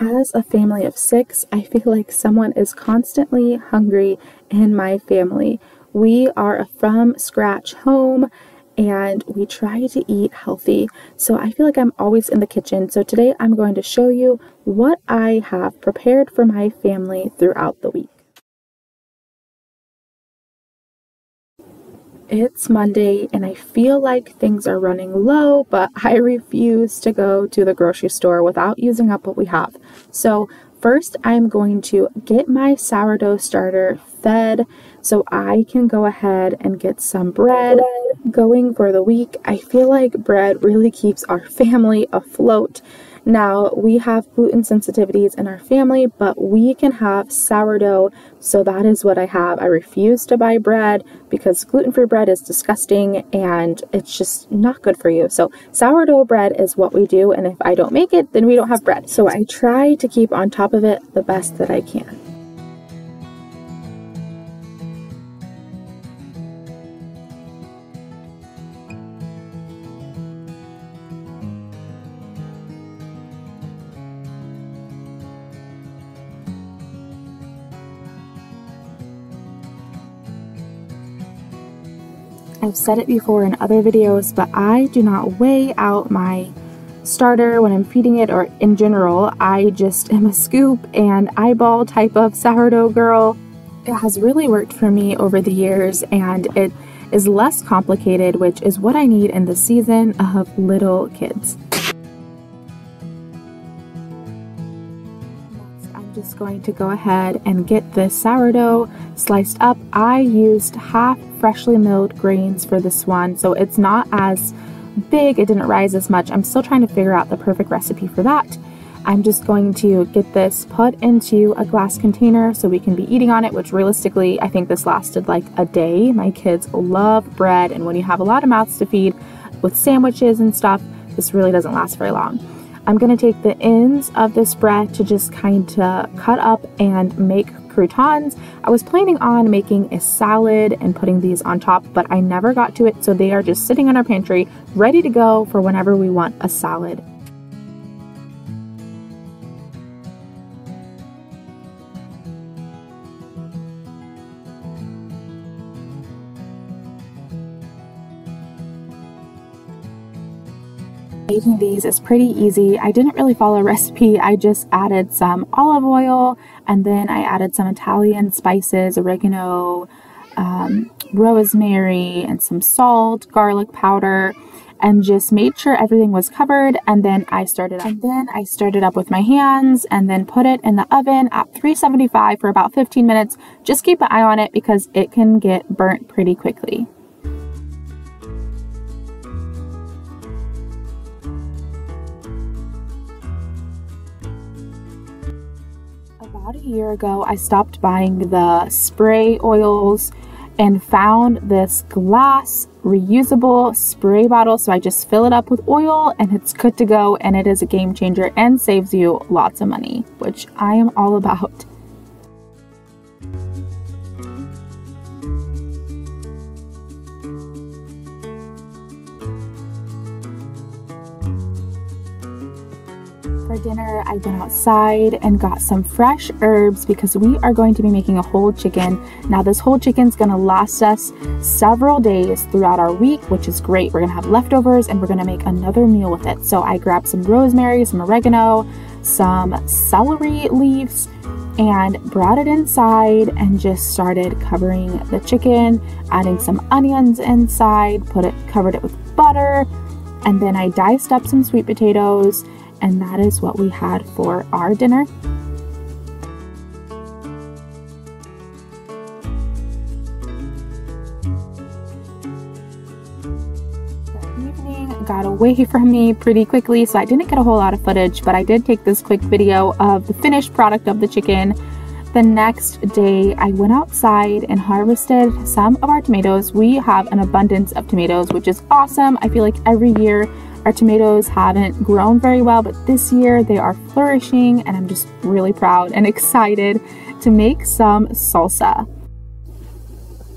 As a family of 6, I feel like someone is constantly hungry in my family. We are a from scratch home and we try to eat healthy. So I feel like I'm always in the kitchen. So today I'm going to show you what I have prepared for my family throughout the week. It's Monday and I feel like things are running low, but I refuse to go to the grocery store without using up what we have. So first I'm going to get my sourdough starter fed so I can go ahead and get some bread going for the week. I feel like bread really keeps our family afloat. Now, we have gluten sensitivities in our family, but we can have sourdough, so that is what I have. I refuse to buy bread because gluten-free bread is disgusting and it's just not good for you. So sourdough bread is what we do, and if I don't make it, then we don't have bread. So I try to keep on top of it the best that I can. I've said it before in other videos, but I do not weigh out my starter when I'm feeding it, or in general. I just am a scoop and eyeball type of sourdough girl. It has really worked for me over the years, and it is less complicated, which is what I need in the season of little kids. I'm just going to go ahead and get the sourdough sliced up. I used half freshly milled grains for this one, so it's not as big, it didn't rise as much. I'm still trying to figure out the perfect recipe for that. I'm just going to get this put into a glass container so we can be eating on it, which realistically I think this lasted like a day. My kids love bread, and when you have a lot of mouths to feed with sandwiches and stuff, this really doesn't last very long. I'm going to take the ends of this bread to just kind of cut up and make croutons. I was planning on making a salad and putting these on top, but I never got to it, so they are just sitting in our pantry ready to go for whenever we want a salad. Making these is pretty easy. I didn't really follow a recipe. I just added some olive oil, and then I added some Italian spices, oregano, rosemary, and some salt, garlic powder, and just made sure everything was covered. And then I started up with my hands and then put it in the oven at 375 for about 15 minutes. Just keep an eye on it because it can get burnt pretty quickly. About a year ago, I stopped buying the spray oils and found this glass reusable spray bottle. So I just fill it up with oil and it's good to go, and it is a game changer and saves you lots of money, which I am all about. For dinner, I went outside and got some fresh herbs because we are going to be making a whole chicken. Now this whole chicken is going to last us several days throughout our week, which is great. We're going to have leftovers and we're going to make another meal with it. So I grabbed some rosemary, some oregano, some celery leaves, and brought it inside and just started covering the chicken, adding some onions inside, covered it with butter, and then I diced up some sweet potatoes. And that is what we had for our dinner. The evening got away from me pretty quickly, so I didn't get a whole lot of footage, but I did take this quick video of the finished product of the chicken. The next day, I went outside and harvested some of our tomatoes. We have an abundance of tomatoes, which is awesome. I feel like every year our tomatoes haven't grown very well, but this year they are flourishing, and I'm just really proud and excited to make some salsa.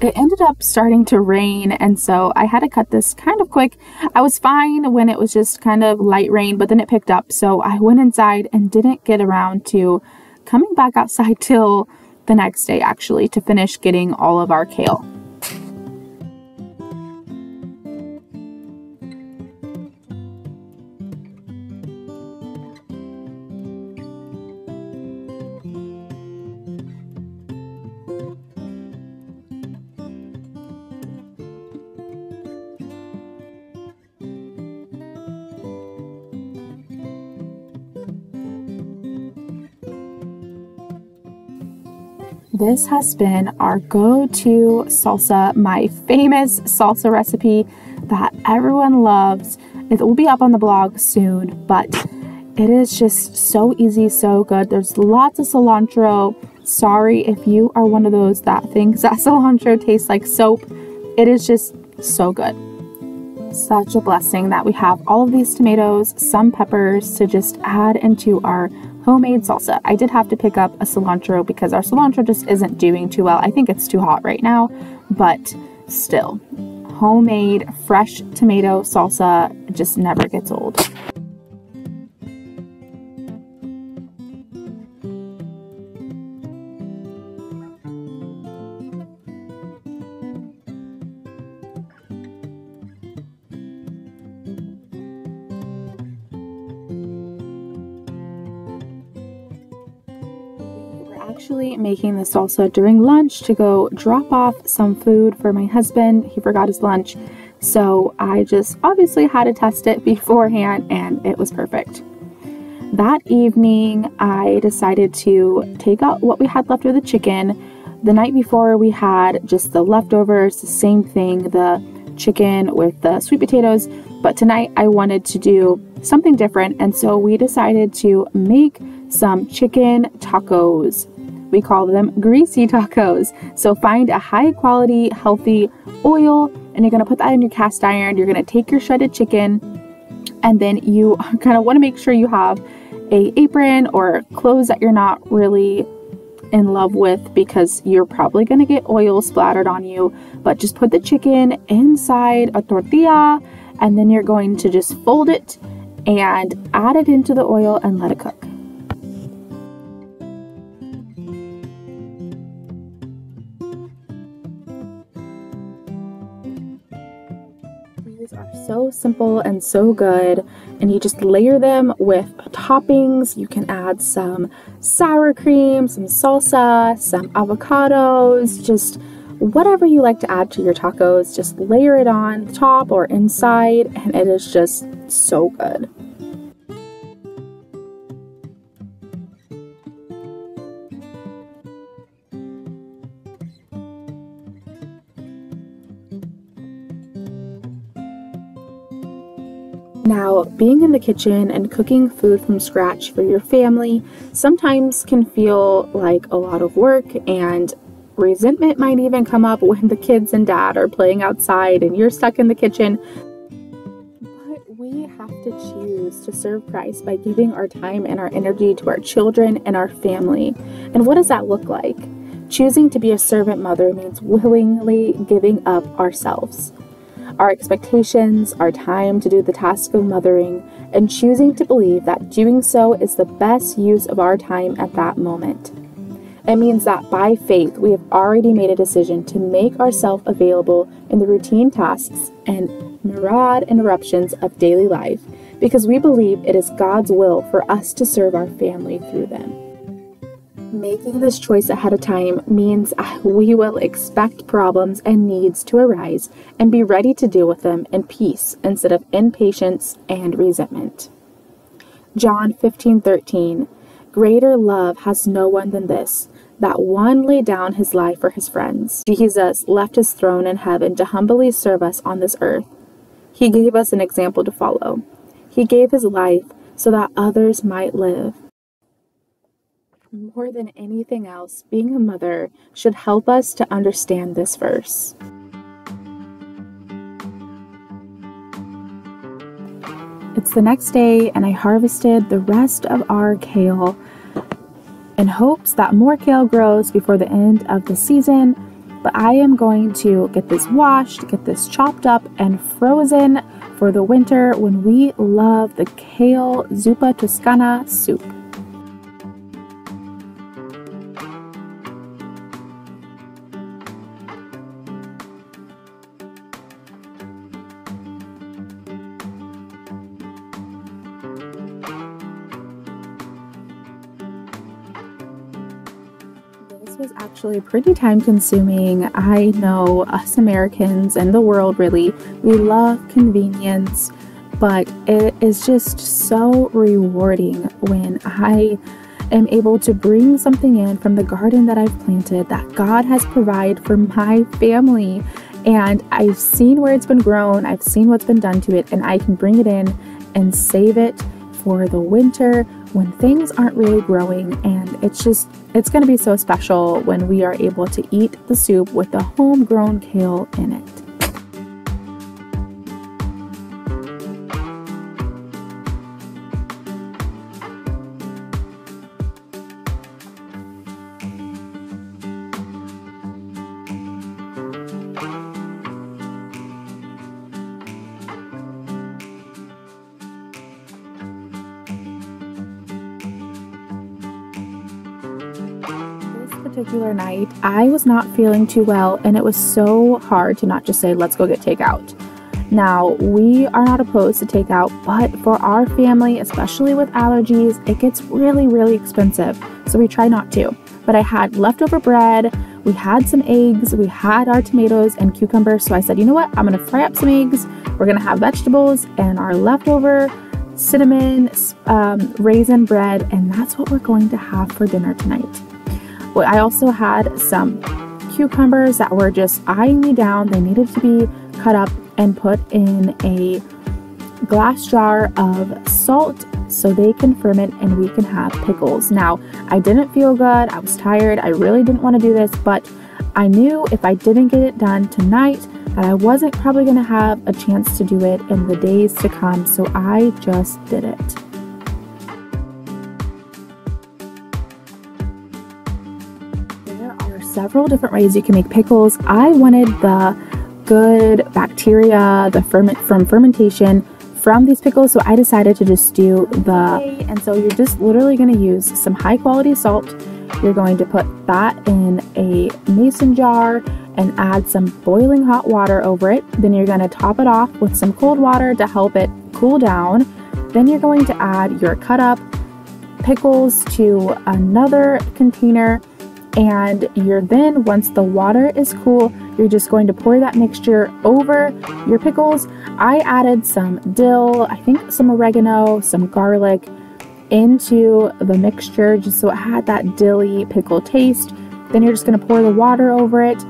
It ended up starting to rain, and so I had to cut this kind of quick. I was fine when it was just kind of light rain, but then it picked up, so I went inside and didn't get around to coming back outside till the next day, actually, to finish getting all of our kale. This has been our go-to salsa, my famous salsa recipe that everyone loves. It will be up on the blog soon, but it is just so easy, so good. There's lots of cilantro. Sorry if you are one of those that thinks that cilantro tastes like soap. It is just so good. Such a blessing that we have all of these tomatoes, some peppers to just add into our homemade salsa. I did have to pick up a cilantro because our cilantro just isn't doing too well. I think it's too hot right now, but still, homemade fresh tomato salsa just never gets old. Actually making the salsa during lunch to go drop off some food for my husband. He forgot his lunch, so I just obviously had to test it beforehand, and it was perfect. That evening I decided to take out what we had left of the chicken. The night before we had just the leftovers, the same thing, the chicken with the sweet potatoes, but tonight I wanted to do something different, and so we decided to make some chicken tacos. We call them greasy tacos. So find a high quality, healthy oil, and you're gonna put that in your cast iron. You're gonna take your shredded chicken, and then you kind of want to make sure you have a apron or clothes that you're not really in love with, because you're probably gonna get oil splattered on you. But just put the chicken inside a tortilla, and then you're going to just fold it and add it into the oil and let it cook. Are so simple and so good, and you just layer them with toppings. You can add some sour cream, some salsa, some avocados, just whatever you like to add to your tacos. Just layer it on the top or inside, and it is just so good. Now, being in the kitchen and cooking food from scratch for your family sometimes can feel like a lot of work, and resentment might even come up when the kids and dad are playing outside and you're stuck in the kitchen. But we have to choose to serve Christ by giving our time and our energy to our children and our family. And what does that look like? Choosing to be a servant mother means willingly giving up ourselves, our expectations, our time to do the task of mothering, and choosing to believe that doing so is the best use of our time at that moment. It means that by faith, we have already made a decision to make ourselves available in the routine tasks and myriad interruptions of daily life, because we believe it is God's will for us to serve our family through them. Making this choice ahead of time means we will expect problems and needs to arise and be ready to deal with them in peace instead of impatience and resentment. John 15:13, greater love has no one than this, that one laid down his life for his friends. Jesus left his throne in heaven to humbly serve us on this earth. He gave us an example to follow. He gave his life so that others might live. More than anything else, being a mother should help us to understand this verse. It's the next day, and I harvested the rest of our kale in hopes that more kale grows before the end of the season. but I am going to get this washed, get this chopped up and frozen for the winter when we love the kale zuppa toscana soup. This was actually pretty time consuming. I know us Americans and the world really, we love convenience, but it is just so rewarding when I am able to bring something in from the garden that I've planted that God has provided for my family. And I've seen where it's been grown, I've seen what's been done to it, and I can bring it in and save it for the winter when things aren't really growing. And it's going to be so special when we are able to eat the soup with the homegrown kale in it. Particular night, I was not feeling too well, and it was so hard to not just say, let's go get takeout. Now, we are not opposed to takeout, but for our family, especially with allergies, it gets really, really expensive. So we try not to. But I had leftover bread, we had some eggs, we had our tomatoes and cucumbers. So I said, you know what? I'm going to fry up some eggs. We're going to have vegetables and our leftover cinnamon raisin bread, and that's what we're going to have for dinner tonight. Well, I also had some cucumbers that were just eyeing me down. They needed to be cut up and put in a glass jar of salt so they can ferment and we can have pickles. Now, I didn't feel good. I was tired. I really didn't want to do this, but I knew if I didn't get it done tonight that I wasn't probably going to have a chance to do it in the days to come. So I just did it. Several different ways you can make pickles. I wanted the good bacteria, the fermentation from these pickles, so I decided to just do and so you're just literally going to use some high quality salt. You're going to put that in a mason jar and add some boiling hot water over it. Then you're going to top it off with some cold water to help it cool down. Then you're going to add your cut up pickles to another container. And once the water is cool, you're just going to pour that mixture over your pickles. I added some dill, I think some oregano, some garlic into the mixture just so it had that dilly pickle taste. Then you're just going to pour the water over it.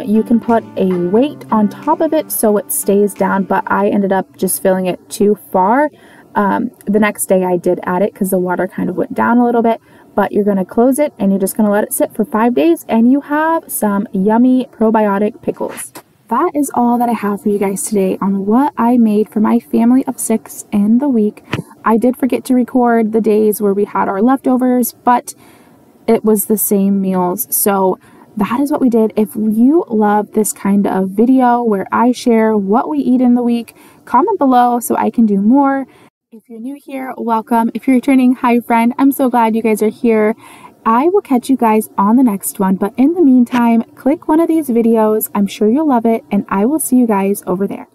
You can put a weight on top of it so it stays down, but I ended up just filling it too far. The next day I did add it because the water kind of went down a little bit. But you're going to close it and you're just going to let it sit for 5 days and you have some yummy probiotic pickles. That is all that I have for you guys today on what I made for my family of 6 in the week. I did forget to record the days where we had our leftovers, but it was the same meals. So that is what we did. If you love this kind of video where I share what we eat in the week, comment below so I can do more. If you're new here, welcome. If you're returning, hi friend. I'm so glad you guys are here. I will catch you guys on the next one. But in the meantime, click one of these videos. I'm sure you'll love it. And I will see you guys over there.